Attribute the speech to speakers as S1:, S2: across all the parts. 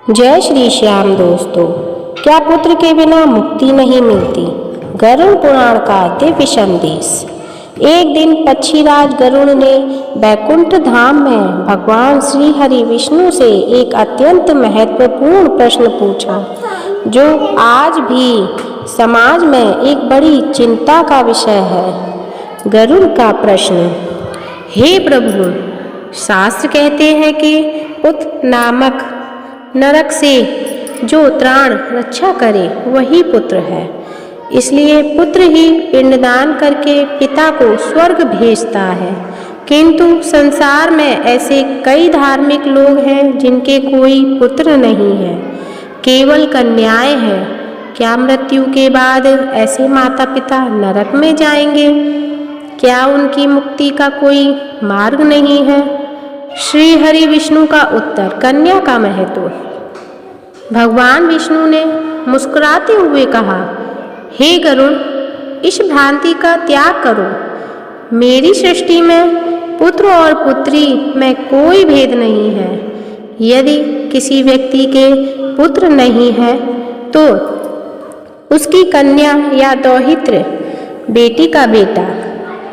S1: जय श्री श्याम दोस्तों। क्या पुत्र के बिना मुक्ति नहीं मिलती? गरुड़ पुराण का दिव्य संदेश। एक दिन पक्षीराज गरुड़ ने बैकुंठ धाम में भगवान श्री हरि विष्णु से एक अत्यंत महत्वपूर्ण प्रश्न पूछा, जो आज भी समाज में एक बड़ी चिंता का विषय है। गरुड़ का प्रश्न: हे प्रभु, शास्त्र कहते हैं कि पुत्र नामक नरक से जो त्राण रक्षा करे वही पुत्र है। इसलिए पुत्र ही पिंडदान करके पिता को स्वर्ग भेजता है। किंतु संसार में ऐसे कई धार्मिक लोग हैं जिनके कोई पुत्र नहीं है, केवल कन्याएं हैं। क्या मृत्यु के बाद ऐसे माता पिता नरक में जाएंगे? क्या उनकी मुक्ति का कोई मार्ग नहीं है? श्री हरि विष्णु का उत्तर: कन्या का महत्व। भगवान विष्णु ने मुस्कुराते हुए कहा, हे गरुड़, इस भ्रांति का त्याग करो। मेरी सृष्टि में पुत्र और पुत्री में कोई भेद नहीं है। यदि किसी व्यक्ति के पुत्र नहीं है तो उसकी कन्या या दौहित्र, बेटी का बेटा,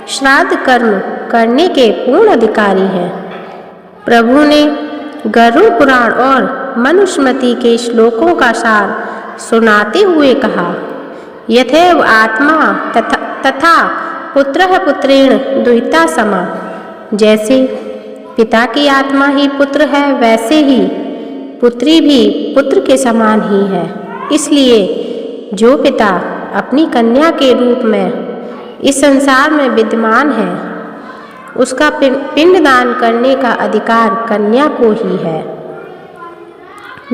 S1: श्राद्ध कर्म करने के पूर्ण अधिकारी है। प्रभु ने गरुड़ पुराण और मनुस्मृति के श्लोकों का सार सुनाते हुए कहा, यथैव आत्मा तथा पुत्रः पुत्रेण दुहिता समा। जैसे पिता की आत्मा ही पुत्र है, वैसे ही पुत्री भी पुत्र के समान ही है। इसलिए जो पिता अपनी कन्या के रूप में इस संसार में विद्यमान है, उसका पिंडदान करने का अधिकार कन्या को ही है।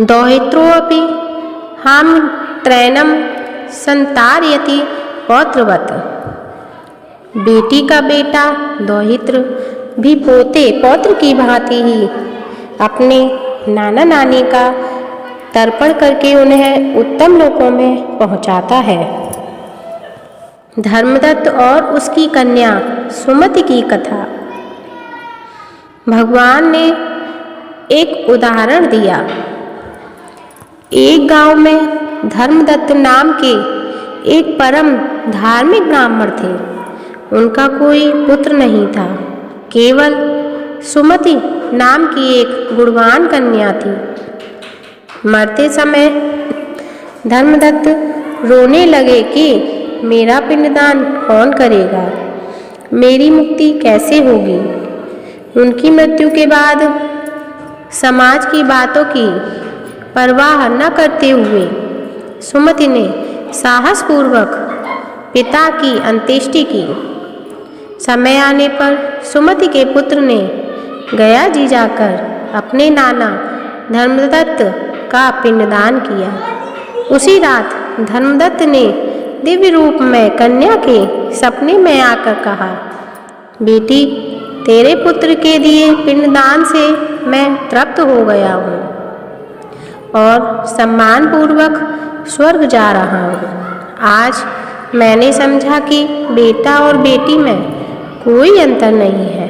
S1: दौहित्रोऽपि हम त्रैणम संतारयति पौत्रवत्। बेटी का बेटा दौहित्र भी पोते पौत्र की भांति ही अपने नाना नानी का तर्पण करके उन्हें उत्तम लोकों में पहुंचाता है। धर्मदत्त और उसकी कन्या सुमति की कथा। भगवान ने एक उदाहरण दिया। एक गांव में धर्मदत्त नाम के एक परम धार्मिक ब्राह्मण थे। उनका कोई पुत्र नहीं था, केवल सुमति नाम की एक गुणवान कन्या थी। मरते समय धर्मदत्त रोने लगे कि मेरा पिंडदान कौन करेगा? मेरी मुक्ति कैसे होगी? उनकी मृत्यु के बाद समाज की बातों की परवाह न करते हुए सुमति ने साहसपूर्वक पिता की अंत्येष्टि की। समय आने पर सुमति के पुत्र ने गया जी जाकर अपने नाना धर्मदत्त का पिंडदान किया। उसी रात धर्मदत्त ने दिव्य रूप में कन्या के सपने में आकर कहा, बेटी, तेरे पुत्र के दिए पिंडदान से मैं तृप्त हो गया हूँ और सम्मान पूर्वक स्वर्ग जा रहा हूँ। आज मैंने समझा कि बेटा और बेटी में कोई अंतर नहीं है।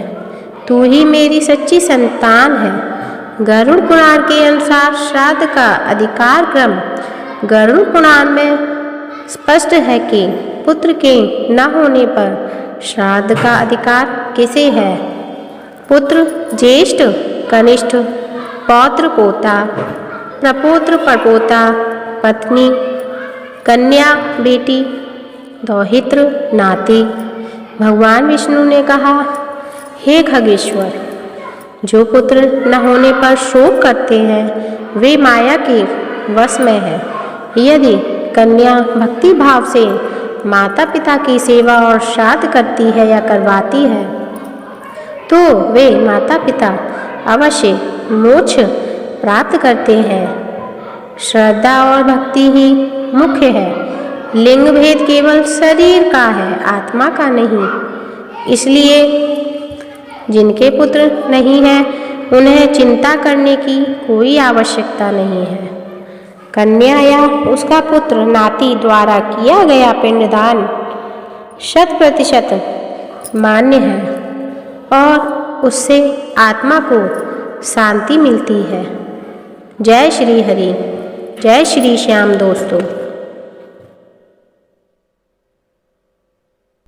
S1: तू ही मेरी सच्ची संतान है। गरुड़ पुराण के अनुसार श्राद्ध का अधिकार क्रम गरुड़ पुराण में स्पष्ट है कि पुत्र के न होने पर श्राद्ध का अधिकार किसे है? पुत्र ज्येष्ठ, कनिष्ठ, पौत्र पोता, प्रपौत्र परपोता, पत्नी, कन्या बेटी, दौहित्र नाती। भगवान विष्णु ने कहा, हे खगेश्वर, जो पुत्र न होने पर शोक करते हैं वे माया के वश में है। यदि कन्या भक्ति भाव से माता पिता की सेवा और श्राद्ध करती है या करवाती है तो वे माता पिता अवश्य मोक्ष प्राप्त करते हैं। श्रद्धा और भक्ति ही मुख्य है। लिंग भेद केवल शरीर का है, आत्मा का नहीं। इसलिए जिनके पुत्र नहीं है उन्हें चिंता करने की कोई आवश्यकता नहीं है। कन्या या उसका पुत्र नाती द्वारा किया गया पिंडदान 100% मान्य है और उससे आत्मा को शांति मिलती है। जय श्री हरि, जय श्री श्याम दोस्तों।